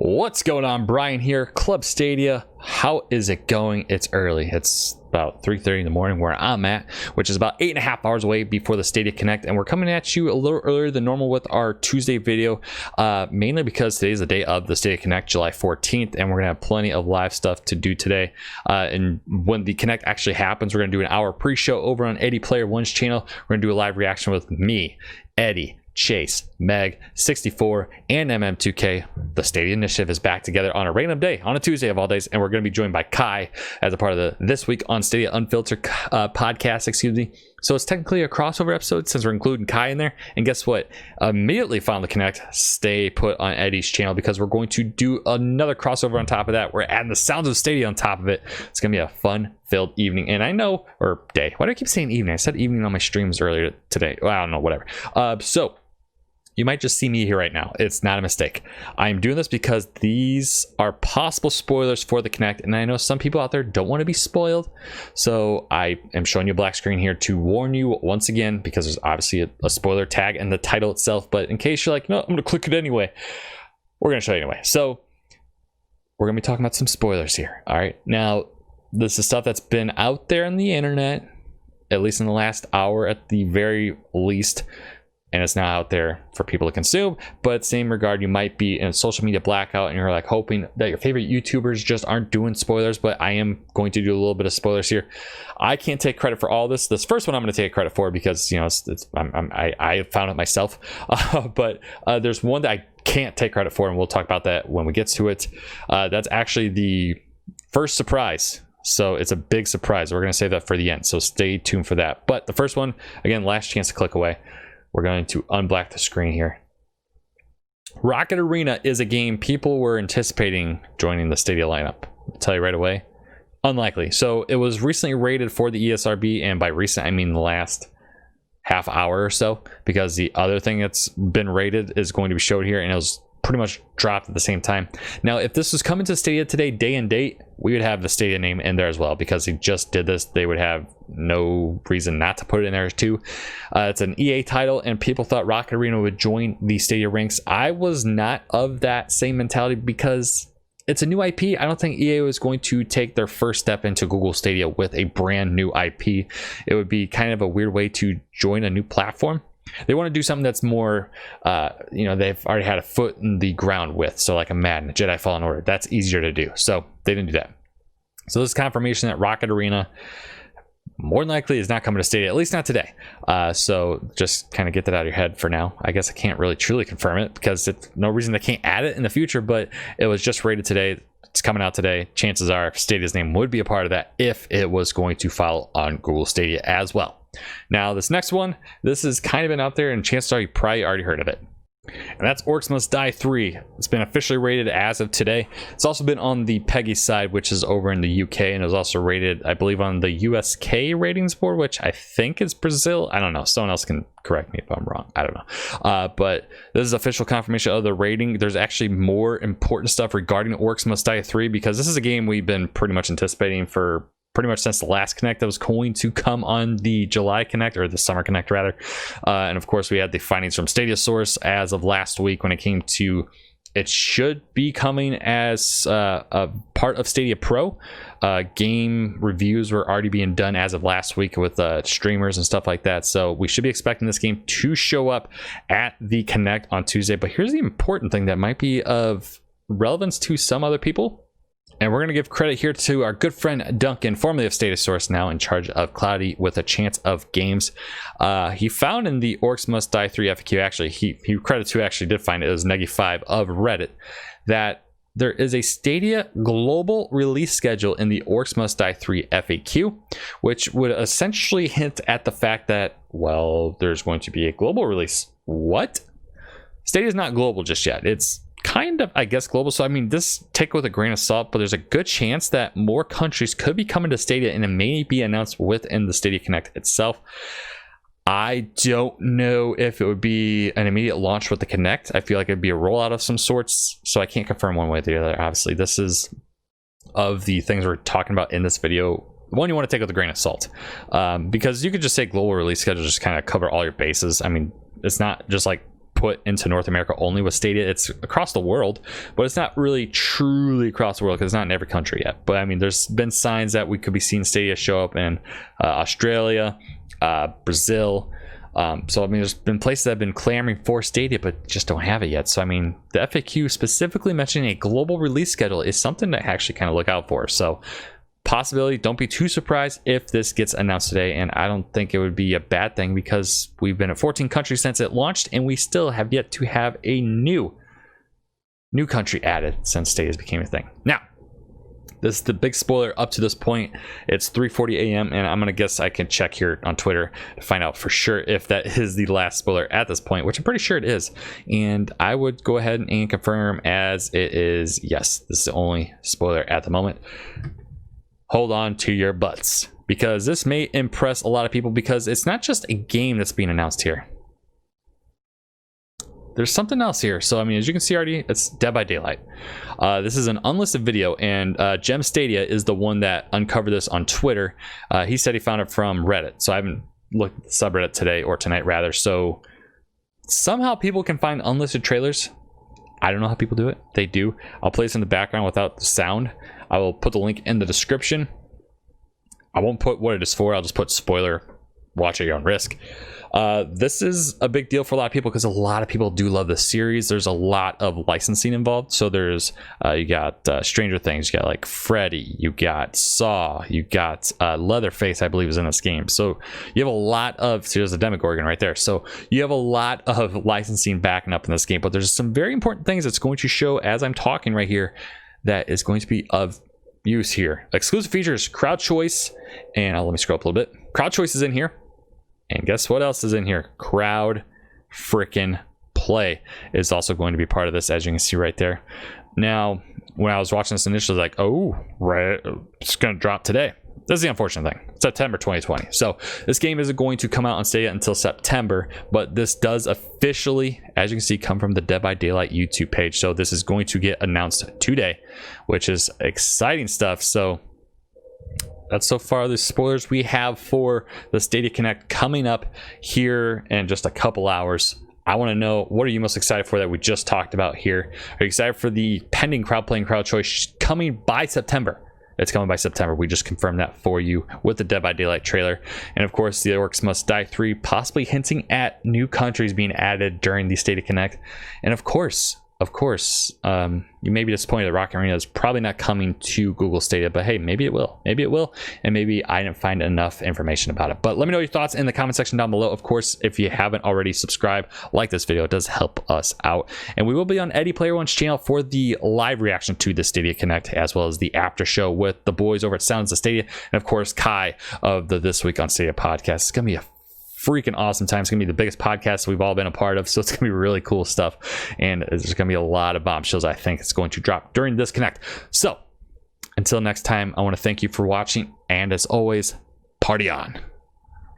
What's going on? Brian here, Club Stadia. How is it going? It's early. It's about 3:30 in the morning where I'm at, which is about 8.5 hours away before the Stadia Connect, and we're coming at you a little earlier than normal with our Tuesday video, mainly because today's the day of the Stadia Connect, July 14th, and we're gonna have plenty of live stuff to do today. And when the Connect actually happens, we're gonna do an hour pre-show over on Eddie Player One's channel. We're gonna do a live reaction with me, Eddie, Chase, Meg, 64, and MM2K. The Stadia Initiative is back together on a random day, on a Tuesday of all days, and we're going to be joined by Kai as a part of the This Week on Stadia Unfiltered podcast, excuse me. So it's technically a crossover episode since we're including Kai in there. And guess what? Immediately found the Connect. Stay put on Eddie's channel because we're going to do another crossover on top of that. We're adding the sounds of Stadia on top of it. It's going to be a fun-filled evening. And I know, or day. Why do I keep saying evening? I said evening on my streams earlier today. Well, I don't know, whatever. So you might just see me here right now. It's not a mistake. I'm doing this because these are possible spoilers for the Connect, and I know some people out there don't want to be spoiled. So I am showing you a black screen here to warn you once again, because there's obviously a spoiler tag in the title itself. But in case you're like, no, I'm going to click it anyway, we're going to show you anyway. So we're going to be talking about some spoilers here. All right. Now, this is stuff that's been out there on the internet, at least in the last hour at the very least. And it's now out there for people to consume. But same regard, you might be in a social media blackout and you're like hoping that your favorite YouTubers just aren't doing spoilers, but I am going to do a little bit of spoilers here. I can't take credit for all this. This first one I'm going to take credit for because, you know, I found it myself. But there's one that I can't take credit for, and we'll talk about that when we get to it. That's actually the first surprise. So it's a big surprise. We're going to save that for the end. So stay tuned for that. But the first one, again, last chance to click away. We're going to unblack the screen here. Rocket Arena is a game people were anticipating joining the Stadia lineup. I'll tell you right away, unlikely. So it was recently rated for the ESRB, and by recent I mean the last half hour or so, because the other thing that's been rated is going to be showed here, and it was pretty much dropped at the same time. Now, if this was coming to Stadia today, day and date, we would have the Stadia name in there as well, because they just did this. They would have no reason not to put it in there too. It's an EA title, and people thought Rocket Arena would join the Stadia ranks. I was not of that same mentality because it's a new IP. I don't think EA was going to take their first step into Google Stadia with a brand new IP. It would be kind of a weird way to join a new platform. They want to do something that's more, you know, they've already had a foot in the ground with. So like a Madden, a Jedi Fallen Order, that's easier to do. So they didn't do that. So this is confirmation that Rocket Arena more than likely is not coming to Stadia, at least not today. So just kind of get that out of your head for now. I guess I can't really truly confirm it because it's no reason they can't add it in the future, but it was just rated today. It's coming out today. Chances are Stadia's name would be a part of that if it was going to follow on Google Stadia as well. Now, this next one, this has kind of been out there, and chances are you probably already heard of it. And that's Orcs Must Die 3. It's been officially rated as of today. It's also been on the PEGI side, which is over in the UK, and it was also rated, I believe, on the USK ratings board, which I think is Brazil. I don't know. Someone else can correct me if I'm wrong. I don't know. But this is official confirmation of the rating. There's actually more important stuff regarding Orcs Must Die 3, because this is a game we've been pretty much anticipating for pretty much since the last Connect that was going to come on the July Connect, or the Summer Connect rather. And of course we had the findings from Stadia Source as of last week when it came to it should be coming as a part of Stadia Pro. Game reviews were already being done as of last week with streamers and stuff like that. So we should be expecting this game to show up at the Connect on Tuesday. But here's the important thing that might be of relevance to some other people. And we're going to give credit here to our good friend Duncan, formerly of Stadia Source, now in charge of Cloudy with a Chance of Games. He found in the Orcs Must Die 3 FAQ, actually, he credits who actually did find it, was Negi5 of Reddit, that there is a Stadia global release schedule in the Orcs Must Die 3 FAQ, which would essentially hint at the fact that, well, there's going to be a global release. What? Stadia is not global just yet. It's kind of, I guess, global. So I mean, this take it with a grain of salt, but there's a good chance that more countries could be coming to Stadia, and it may be announced within the Stadia Connect itself. I don't know if it would be an immediate launch with the Connect. I feel like it'd be a rollout of some sorts, so I can't confirm one way or the other. Obviously, this is of the things we're talking about in this video, one you want to take with a grain of salt, because you could just say global release schedule, just kind of cover all your bases. I mean, it's not just like put into North America only with Stadia. It's across the world, but it's not really truly across the world because it's not in every country yet. But I mean, there's been signs that we could be seeing Stadia show up in Australia, Brazil. So I mean, there's been places that have been clamoring for Stadia but just don't have it yet. So I mean, the FAQ specifically mentioning a global release schedule is something to actually kind of look out for. So possibility, don't be too surprised if this gets announced today, and I don't think it would be a bad thing because we've been at 14 countries since it launched and we still have yet to have a new country added since Stadia became a thing. Now, this is the big spoiler up to this point. It's 3:40 a.m. and I'm gonna guess I can check here on Twitter to find out for sure if that is the last spoiler at this point, which I'm pretty sure it is. And I would go ahead and confirm as it is. Yes, this is the only spoiler at the moment. Hold on to your butts because this may impress a lot of people because it's not just a game that's being announced here. There's something else here. So I mean, as you can see already, it's Dead by Daylight. This is an unlisted video, and Gem Stadia is the one that uncovered this on Twitter. He said he found it from Reddit, so I haven't looked at the subreddit today, or tonight rather. So somehow people can find unlisted trailers. I don't know how people do it. They do. I'll play this in the background without the sound. I will put the link in the description. I won't put what it is for. I'll just put spoiler. Watch at your own risk. This is a big deal for a lot of people because a lot of people do love this series. There's a lot of licensing involved. So there's you got Stranger Things, you got like Freddy, you got Saw, you got Leatherface, I believe is in this game. So you have a lot of, so there's a Demogorgon right there. So you have a lot of licensing backing up in this game, but there's some very important things that's going to show as I'm talking right here that is going to be of use here. Exclusive features, crowd choice, and let me scroll up a little bit. Crowd choice is in here. And guess what else is in here? Crowd frickin' play is also going to be part of this, as you can see right there. Now, when I was watching this initially, like, oh, right, it's going to drop today. That's the unfortunate thing. September 2020. So this game isn't going to come out on Stadia until September, but this does officially, as you can see, come from the Dead by Daylight YouTube page. So this is going to get announced today, which is exciting stuff. So that's so far the spoilers we have for the Stadia Connect coming up here in just a couple hours. I want to know, what are you most excited for that we just talked about here? Are you excited for the pending crowd play and crowd choice coming by September? It's coming by September. We just confirmed that for you with the Dead by Daylight trailer. And of course, the Orcs Must Die 3, possibly hinting at new countries being added during the Stadia Connect. And of course, you may be disappointed that Rocket Arena is probably not coming to Google Stadia, but hey, maybe it will. Maybe it will, and maybe I didn't find enough information about it. But let me know your thoughts in the comment section down below. Of course, if you haven't already subscribed, like this video, it does help us out. And we will be on Eddie Player One's channel for the live reaction to the Stadia Connect, as well as the after show with the boys over at Sounds of Stadia, and of course, Kai of the This Week on Stadia podcast. It's gonna be a freaking awesome time. It's gonna be the biggest podcast we've all been a part of, so it's gonna be really cool stuff, and there's gonna be a lot of bombshells I think it's going to drop during this Connect. So until next time, I want to thank you for watching, and as always, party on.